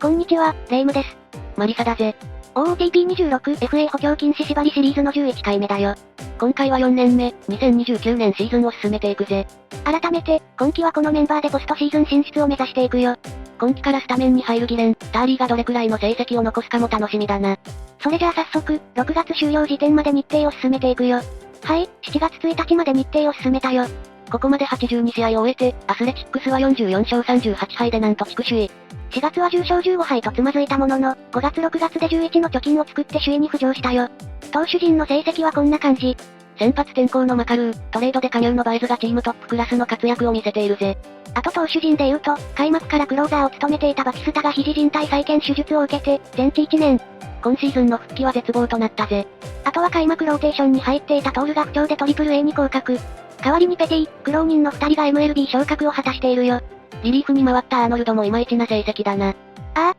こんにちは、レイムです。マリサだぜ。OOTP26FA 補強禁止縛りシリーズの11回目だよ。今回は4年目、2029年シーズンを進めていくぜ。改めて、今季はこのメンバーでポストシーズン進出を目指していくよ。今季からスタメンに入るギレン、ターリーがどれくらいの成績を残すかも楽しみだな。それじゃあ早速、6月終了時点まで日程を進めていくよ。はい、7月1日まで日程を進めたよ。ここまで82試合を終えて、アスレチックスは44勝38敗でなんと地区首位。4月は10勝15敗とつまずいたものの、5月6月で11の貯金を作って首位に浮上したよ。投手陣の成績はこんな感じ。先発転向のマカルー、トレードで加入のバイズがチームトップクラスの活躍を見せているぜ。あと投手陣で言うと、開幕からクローザーを務めていたバキスタが肘靭帯再建手術を受けて、全治1年。今シーズンの復帰は絶望となったぜ。あとは開幕ローテーションに入っていたトールが不調でトリプル A に降格。代わりにペティ、クローニンの2人が MLB 昇格を果たしているよ。リリーフに回ったアーノルドもいまいちな成績だな。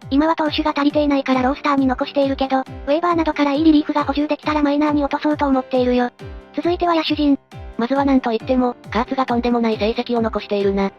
今は投手が足りていないからロースターに残しているけど、ウェーバーなどからいいリリーフが補充できたらマイナーに落とそうと思っているよ。続いては野手陣。まずはなんといっても、カーツがとんでもない成績を残しているな。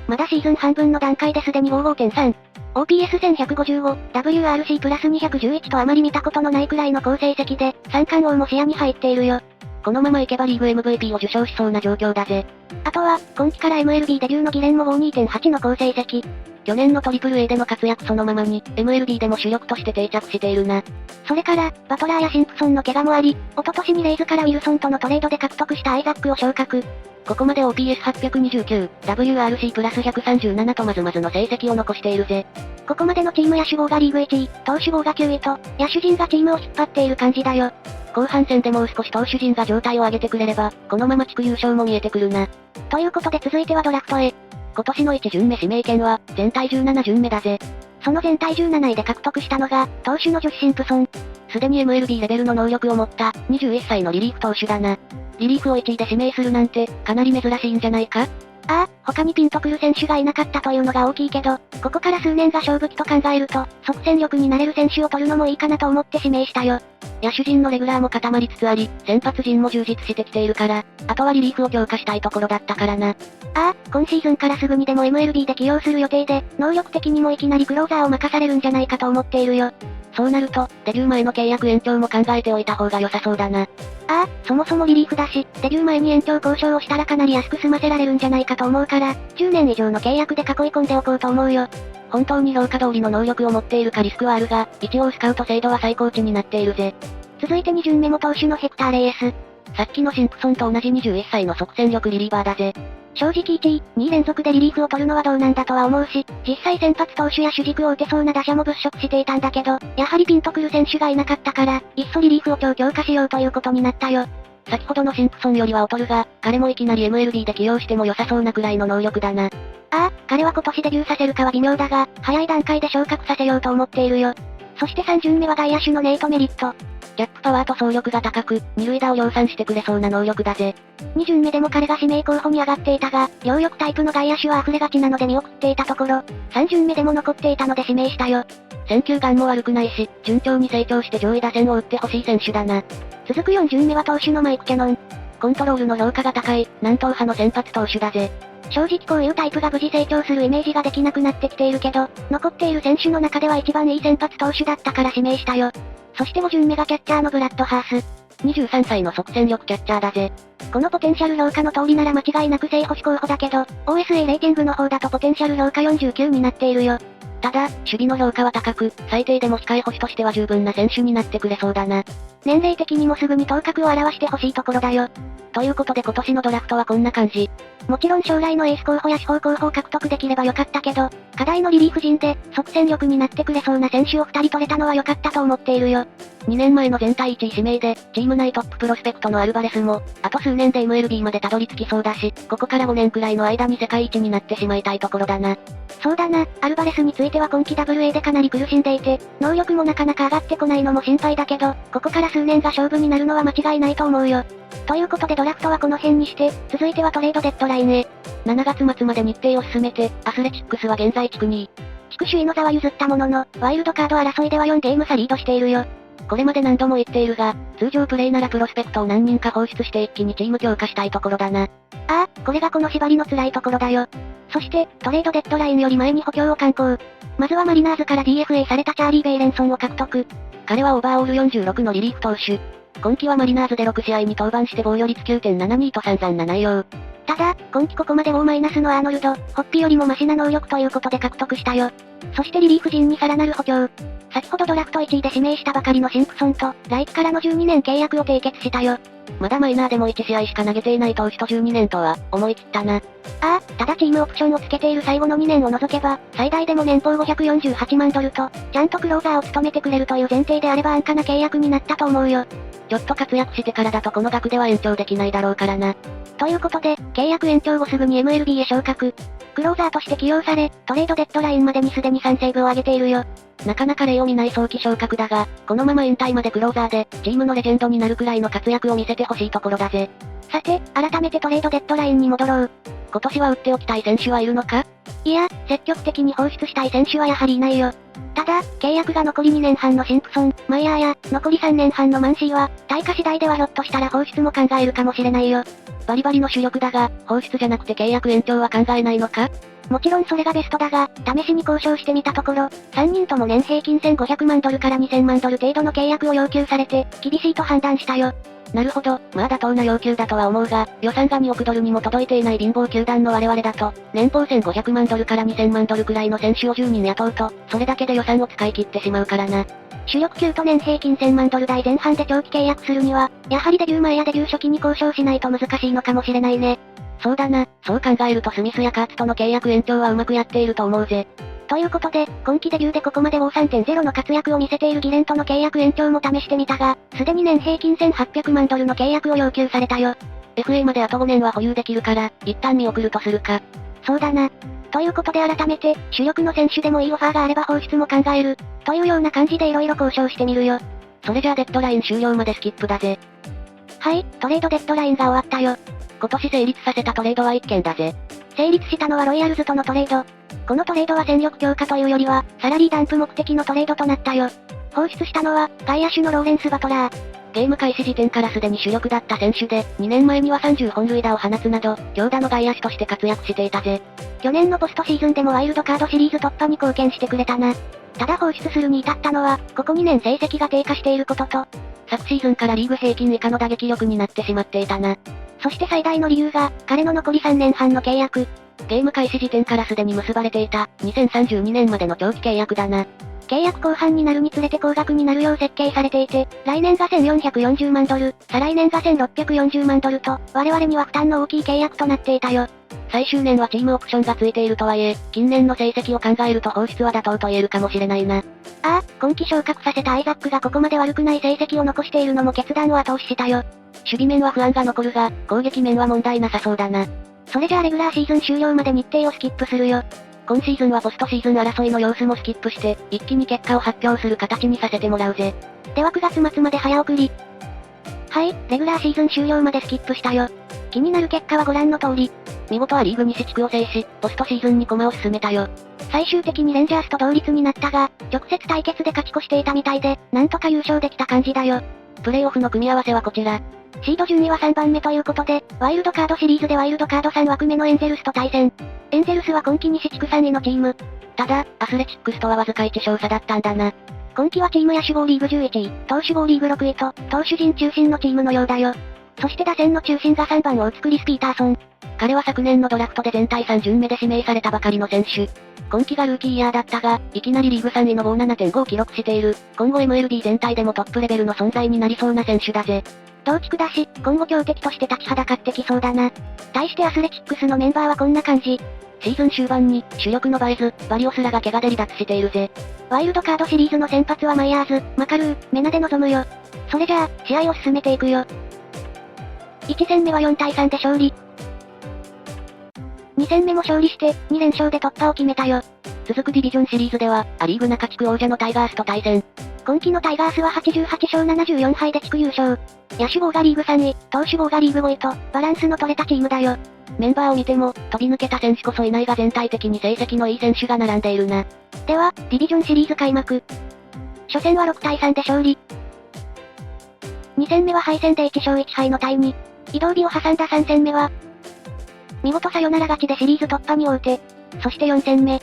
まだシーズン半分の段階ですでに55.3。OPS1155、WRC プラス211とあまり見たことのないくらいの好成績で、三冠王も視野に入っているよ。このままいけばリーグ MVP を受賞しそうな状況だぜ。あとは、今季から MLB デビューのギレンも52.8の好成績。去年のトリプル A での活躍そのままに、MLB でも主力として定着しているな。それから、バトラーやシンプソンの怪我もあり、一昨年にレイズからウィルソンとのトレードで獲得したアイザックを昇格。ここまで OPS829、WRC プラス137とまずまずの成績を残しているぜ。ここまでのチーム野手号がリーグ1位、投手号が9位と、野手陣がチームを引っ張っている感じだよ。後半戦でもう少し投手陣が状態を上げてくれれば、このまま地区優勝も見えてくるな。ということで続いてはドラフトへ。今年の1巡目指名権は、全体17巡目だぜ。その全体17位で獲得したのが、投手のジョシュ・シンプソン。すでに MLB レベルの能力を持った、21歳のリリーフ投手だな。リリーフを1位で指名するなんて、かなり珍しいんじゃないか？他にピンとくる選手がいなかったというのが大きいけど、ここから数年が勝負期と考えると、即戦力になれる選手を取るのもいいかなと思って指名したよ。野手陣のレギュラーも固まりつつあり、先発陣も充実してきているから、あとはリリーフを強化したいところだったからな。今シーズンからすぐにでも MLB で起用する予定で、能力的にもいきなりクローザーを任されるんじゃないかと思っているよ。そうなると、デビュー前の契約延長も考えておいた方が良さそうだな。そもそもリリーフだし、デビュー前に延長交渉をしたらかなり安く済ませられるんじゃないかと思うから、10年以上の契約で囲い込んでおこうと思うよ。本当に評価通りの能力を持っているかリスクはあるが、一応スカウト制度は最高値になっているぜ。続いて2巡目も投手のヘクター・レイエス。さっきのシンプソンと同じ21歳の即戦力リリーバーだぜ。正直1位、2位連続でリリーフを取るのはどうなんだとは思うし、実際先発投手や主軸を打てそうな打者も物色していたんだけど、やはりピンとくる選手がいなかったから、いっそリリーフを超強化しようということになったよ。先ほどのシンプソンよりは劣るが、彼もいきなり MLB で起用しても良さそうなくらいの能力だな。彼は今年デビューさせるかは微妙だが、早い段階で昇格させようと思っているよ。そして3巡目は外野手のネイト・メリット。キャップパワーと走力が高く、二塁打を量産してくれそうな能力だぜ。2巡目でも彼が指名候補に上がっていたが、両翼タイプの外野手は溢れがちなので見送っていたところ、3巡目でも残っていたので指名したよ。選球眼も悪くないし、順調に成長して上位打線を打ってほしい選手だな。続く4巡目は投手のマイク・キャノン。コントロールの評価が高い、南東派の先発投手だぜ。正直こういうタイプが無事成長するイメージができなくなってきているけど、残っている選手の中では一番いい先発投手だったから指名したよ。そして5巡目がキャッチャーのブラッドハース。23歳の即戦力キャッチャーだぜ。このポテンシャル評価の通りなら間違いなく正捕手候補だけど、OSA レーティングの方だとポテンシャル評価49になっているよ。ただ、守備の評価は高く、最低でも控え捕手としては十分な選手になってくれそうだな。年齢的にもすぐに頭角を現してほしいところだよ。ということで今年のドラフトはこんな感じ。もちろん将来のエース候補や司法候補を獲得できればよかったけど、課題のリリーフ陣で、即戦力になってくれそうな選手を2人取れたのは良かったと思っているよ。2年前の全体1位指名で、チーム内トッププロスペクトのアルバレスも、あと数年で MLB までたどり着きそうだし、ここから5年くらいの間に世界一になってしまいたいところだな。そうだな、アルバレスについては今季 WA でかなり苦しんでいて、能力もなかなか上がってこないのも心配だけど、ここから数年が勝負になるのは間違いないと思うよ。ということでドラフトはこの辺にして、続いてはトレードデッドラインへ。7月末まで日程を進めて、アスレチックスは現在地区2位。地区首位の座は譲ったものの、ワイルドカード争いでは4ゲーム差リードしているよ。これまで何度も言っているが、通常プレイならプロスペクトを何人か放出して一気にチーム強化したいところだな。これがこの縛りの辛いところだよ。そして、トレードデッドラインより前に補強を敢行。まずはマリナーズから DFA されたチャーリー・ベイレンソンを獲得。彼はオーバーオール46のリリーフ投手。今季はマリナーズで6試合に登板して防御率 9.72 と散々な内容。ただ、今季ここまでO- のアーノルド、ホッピよりもマシな能力ということで獲得したよ。そしてリリーフ陣にさらなる補強。先ほどドラフト1位で指名したばかりのシンプソンと、来季からの12年契約を締結したよ。まだマイナーでも1試合しか投げていない投手と12年とは、思い切ったな。ああ、ただチームオプションをつけている最後の2年を除けば、最大でも年俸548万ドルと、ちゃんとクローザーを務めてくれるという前提であれば安価な契約になったと思うよ。ちょっと活躍してからだとこの額では延長できないだろうからな。ということで、契約延長後すぐに MLB へ昇格。クローザーとして起用され、トレードデッドラインまでにすでに3セーブを挙げているよ。なかなか例を見ない早期昇格だが、このまま引退までクローザーで、チームのレジェンドになるくらいの活躍を見せてほしいところだぜ。さて、改めてトレードデッドラインに戻ろう。今年は打っておきたい選手はいるのか？いや、積極的に放出したい選手はやはりいないよ。ただ、契約が残り2年半のシンプソン、マイヤーや、残り3年半のマンシーは、対価次第ではひょっとしたら放出も考えるかもしれないよ。バリバリの主力だが、放出じゃなくて契約延長は考えないのか？もちろんそれがベストだが、試しに交渉してみたところ、3人とも年平均1500万ドルから2000万ドル程度の契約を要求されて、厳しいと判断したよ。なるほど、まあ妥当な要求だとは思うが、予算が2億ドルにも届いていない貧乏球団の我々だと、年俸1500万ドルから2000万ドルくらいの選手を10人雇うと、それだけで予算を使い切ってしまうからな。主力級と年平均1000万ドル台前半で長期契約するには、やはりデビュー前やデビュー初期に交渉しないと難しいのかもしれないね。そうだな、そう考えるとスミスやカーツとの契約延長はうまくやっていると思うぜ。ということで、今季デビューでここまで O3.0 の活躍を見せているギレンとの契約延長も試してみたが、すでに年平均1800万ドルの契約を要求されたよ。FA まであと5年は保有できるから、一旦見送るとするか。そうだな。ということで改めて、主力の選手でもいいオファーがあれば放出も考える、というような感じで色々交渉してみるよ。それじゃあデッドライン終了までスキップだぜ。はい、トレードデッドラインが終わったよ。今年成立させたトレードは1件だぜ。成立したのはロイヤルズとのトレード。このトレードは戦力強化というよりは、サラリーダンプ目的のトレードとなったよ。放出したのは、外野手のローレンス・バトラー。ゲーム開始時点からすでに主力だった選手で、2年前には30本塁打を放つなど、強打の外野手として活躍していたぜ。去年のポストシーズンでもワイルドカードシリーズ突破に貢献してくれたな。ただ放出するに至ったのは、ここ2年成績が低下していることと、昨シーズンからリーグ平均以下の打撃力になってしまっていたな。そして最大の理由が、彼の残り3年半の契約。ゲーム開始時点からすでに結ばれていた、2032年までの長期契約だな。契約後半になるにつれて高額になるよう設計されていて、来年が1440万ドル、再来年が1640万ドルと、我々には負担の大きい契約となっていたよ。最終年はチームオプションがついているとはいえ、近年の成績を考えると放出は妥当と言えるかもしれないな。ああ、今季昇格させたアイザックがここまで悪くない成績を残しているのも決断を後押ししたよ。守備面は不安が残るが、攻撃面は問題なさそうだな。それじゃあレギュラーシーズン終了まで日程をスキップするよ。今シーズンはポストシーズン争いの様子もスキップして、一気に結果を発表する形にさせてもらうぜ。では9月末まで早送り。はい、レギュラーシーズン終了までスキップしたよ。気になる結果はご覧の通り。見事はリーグ西地区を制し、ポストシーズンに駒を進めたよ。最終的にレンジャースと同率になったが、直接対決で勝ち越していたみたいで、なんとか優勝できた感じだよ。プレイオフの組み合わせはこちら。シード順位は3番目ということで、ワイルドカードシリーズでワイルドカード3枠目のエンゼルスと対戦。エンゼルスは今季西地区3位のチーム。ただ、アスレチックスとはわずか1勝差だったんだな。今季はチーム野手防リーグ11位、投手防リーグ6位と、投手陣中心のチームのようだよ。そして打線の中心が3番を打つクリス・ピーターソン。彼は昨年のドラフトで全体3巡目で指名されたばかりの選手。今季がルーキーイヤーだったが、いきなりリーグ3位の57.5を記録している、今後 MLB 全体でもトップレベルの存在になりそうな選手だぜ。同地区だし、今後強敵として立ちはだかってきそうだな。対してアスレチックスのメンバーはこんな感じ。シーズン終盤に、主力のバイズ、バリオスらが怪我で離脱しているぜ。ワイルドカードシリーズの先発はマイヤーズ、マカルー、メナで臨むよ。それじゃあ、試合を進めていくよ。1戦目は4対3で勝利。2戦目も勝利して、2連勝で突破を決めたよ。続くディビジョンシリーズでは、アリーグ中地区王者のタイガースと対戦。今季のタイガースは88勝74敗で地区優勝。野手防がリーグ3位、投手防がリーグ5位と、バランスの取れたチームだよ。メンバーを見ても、飛び抜けた選手こそいないが全体的に成績のいい選手が並んでいるな。では、ディビジョンシリーズ開幕。初戦は6対3で勝利。2戦目は敗戦で1勝1敗のタイに。移動日を挟んだ3戦目は、見事サヨナラ勝ちでシリーズ突破に王手。そして4戦目。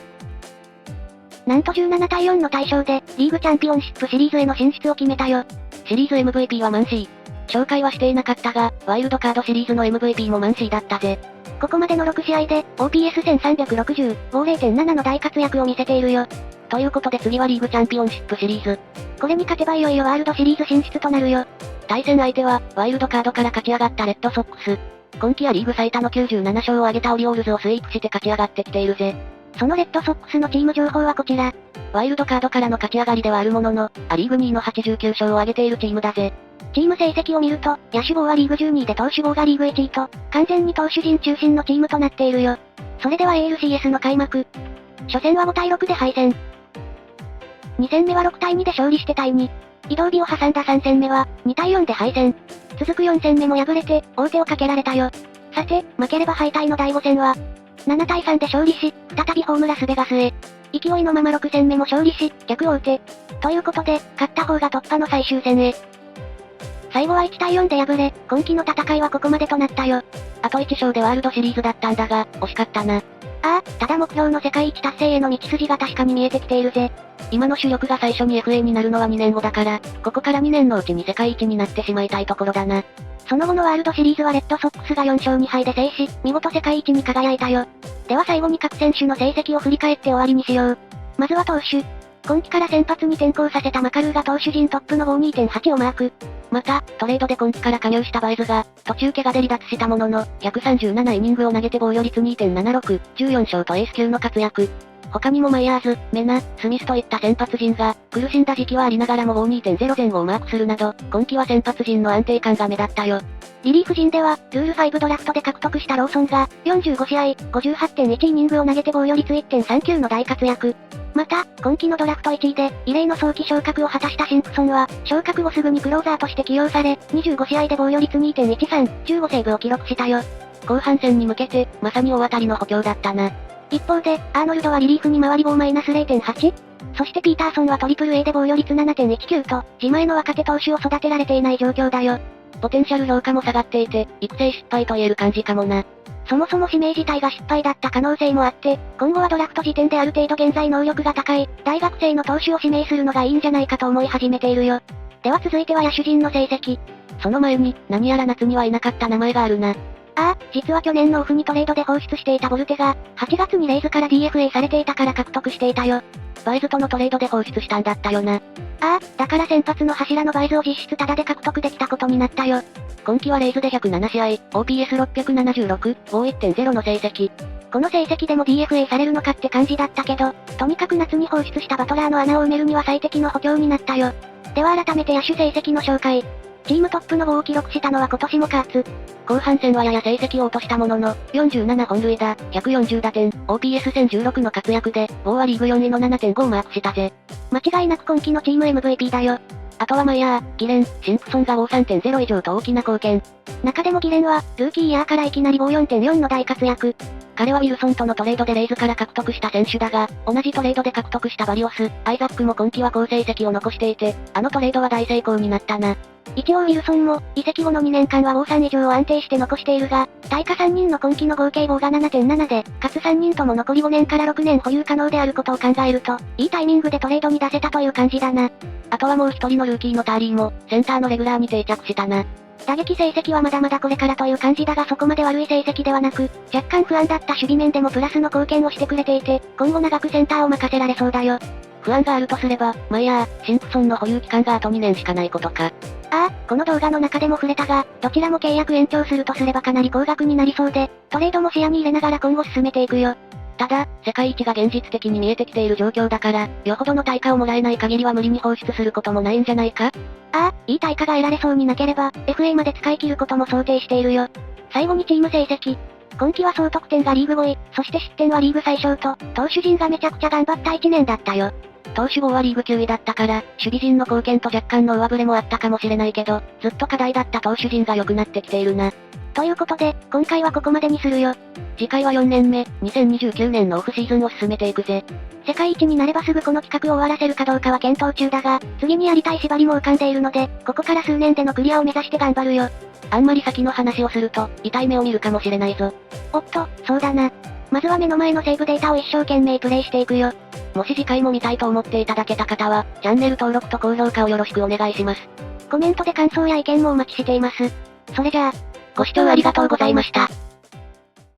なんと17対4の大勝で、リーグチャンピオンシップシリーズへの進出を決めたよ。シリーズ MVP はマンシー。紹介はしていなかったが、ワイルドカードシリーズの MVP もマンシーだったぜ。ここまでの6試合で、OPS1360、防 0.7 の大活躍を見せているよ。ということで次はリーグチャンピオンシップシリーズ。これに勝てばいよいよワールドシリーズ進出となるよ。対戦相手は、ワイルドカードから勝ち上がったレッドソックス。今季はリーグ最多の97勝を挙げたオリオールズをスイープして勝ち上がってきているぜ。そのレッドソックスのチーム情報はこちら。ワイルドカードからの勝ち上がりではあるものの、アリーグ2位の89勝を挙げているチームだぜ。チーム成績を見ると、野手棒はリーグ12位で投手棒がリーグ1位と、完全に投手陣中心のチームとなっているよ。それでは ALCS の開幕。初戦は5対6で敗戦。2戦目は6対2で勝利して対2。移動日を挟んだ3戦目は、2対4で敗戦。続く4戦目も敗れて、王手をかけられたよ。さて、負ければ敗退の第5戦は、7対3で勝利し、再びホームラスベガスへ。勢いのまま6戦目も勝利し、逆王手。ということで、勝った方が突破の最終戦へ。最後は1対4で敗れ、今季の戦いはここまでとなったよ。あと1勝でワールドシリーズだったんだが、惜しかったな。ああ、ただ目標の世界一達成への道筋が確かに見えてきているぜ。今の主力が最初に FA になるのは2年後だから、ここから2年のうちに世界一になってしまいたいところだな。その後のワールドシリーズはレッドソックスが4勝2敗で制し、見事世界一に輝いたよ。では最後に各選手の成績を振り返って終わりにしよう。まずは投手。今季から先発に転向させたマカルーが投手陣トップの 52.8 をマーク。また、トレードで今季から加入したバイズが、途中怪我で離脱したものの、137イニングを投げて防御率 2.76、14勝とエース級の活躍。他にもマイヤーズ、メナ、スミスといった先発陣が、苦しんだ時期はありながらも 52.0 前後をマークするなど、今季は先発陣の安定感が目立ったよ。リリーフ陣では、ルール5ドラフトで獲得したローソンが、45試合、58.1イニングを投げて防御率 1.39 の大活躍。また、今季のドラフト1位で、異例の早期昇格を果たしたシンプソンは、昇格後すぐにクローザーとして起用され、25試合で防御率 2.13、15セーブを記録したよ。後半戦に向けて、まさに大当たりの補強だったな。一方で、アーノルドはリリーフに回り棒 -0.8。そしてピーターソンはトリプル A で防御率 7.19 と、自前の若手投手を育てられていない状況だよ。ポテンシャル評価も下がっていて、育成失敗と言える感じかもな。そもそも指名自体が失敗だった可能性もあって、今後はドラフト時点である程度現在能力が高い、大学生の投手を指名するのがいいんじゃないかと思い始めているよ。では続いては野手陣の成績。その前に、何やら夏にはいなかった名前があるな。ああ、実は去年のオフにトレードで放出していたボルテが、8月にレイズから DFA されていたから獲得していたよ。バイズとのトレードで放出したんだったよな。ああ、だから先発の柱のバイズを実質タダで獲得できたことになったよ。今季はレイズで107試合、OPS676、防 1.0 の成績。この成績でも DFA されるのかって感じだったけど、とにかく夏に放出したバトラーの穴を埋めるには最適の補強になったよ。では改めて野手成績の紹介。チームトップの棒を記録したのは今年もカーツ。後半戦はやや成績を落としたものの、47本塁打、140打点、OPS1016 の活躍で、棒はリーグ4位の 7.5 をマークしたぜ。間違いなく今季のチーム MVP だよ。あとはマイヤー、ギレン、シンプソンが棒 3.0 以上と大きな貢献。中でもギレンは、ルーキーイヤーからいきなり棒 4.4 の大活躍。彼はウィルソンとのトレードでレイズから獲得した選手だが、同じトレードで獲得したバリオス、アイザックも今季は好成績を残していて、あのトレードは大成功になったな。一応ウィルソンも、移籍後の2年間は棒3以上を安定して残しているが、対価3人の今季の合計棒が 7.7 で、かつ3人とも残り5年から6年保有可能であることを考えると、いいタイミングでトレードに出せたという感じだな。あとはもう一人のルーキーのターリーも、センターのレギュラーに定着したな。打撃成績はまだまだこれからという感じだがそこまで悪い成績ではなく、若干不安だった守備面でもプラスの貢献をしてくれていて、今後長くセンターを任せられそうだよ。不安があるとすれば、マイヤー、シンプソンの保有期間があと2年しかないことか。ああ、この動画の中でも触れたが、どちらも契約延長するとすればかなり高額になりそうで、トレードも視野に入れながら今後進めていくよ。ただ、世界一が現実的に見えてきている状況だから、よほどの対価をもらえない限りは無理に放出することもないんじゃないか？ああ、いい対価が得られそうになければ、FA まで使い切ることも想定しているよ。最後にチーム成績。今季は総得点がリーグ5位、そして失点はリーグ最小と、投手陣がめちゃくちゃ頑張った1年だったよ。投手王はリーグ9位だったから、守備陣の貢献と若干の上振れもあったかもしれないけど、ずっと課題だった投手陣が良くなってきているな。ということで、今回はここまでにするよ。次回は4年目、2029年のオフシーズンを進めていくぜ。世界一になればすぐこの企画を終わらせるかどうかは検討中だが、次にやりたい縛りも浮かんでいるので、ここから数年でのクリアを目指して頑張るよ。あんまり先の話をすると、痛い目を見るかもしれないぞ。おっと、そうだな。まずは目の前のセーブデータを一生懸命プレイしていくよ。もし次回も見たいと思っていただけた方は、チャンネル登録と高評価をよろしくお願いします。コメントで感想や意見もお待ちしています。それじゃあ、ご視聴ありがとうございました。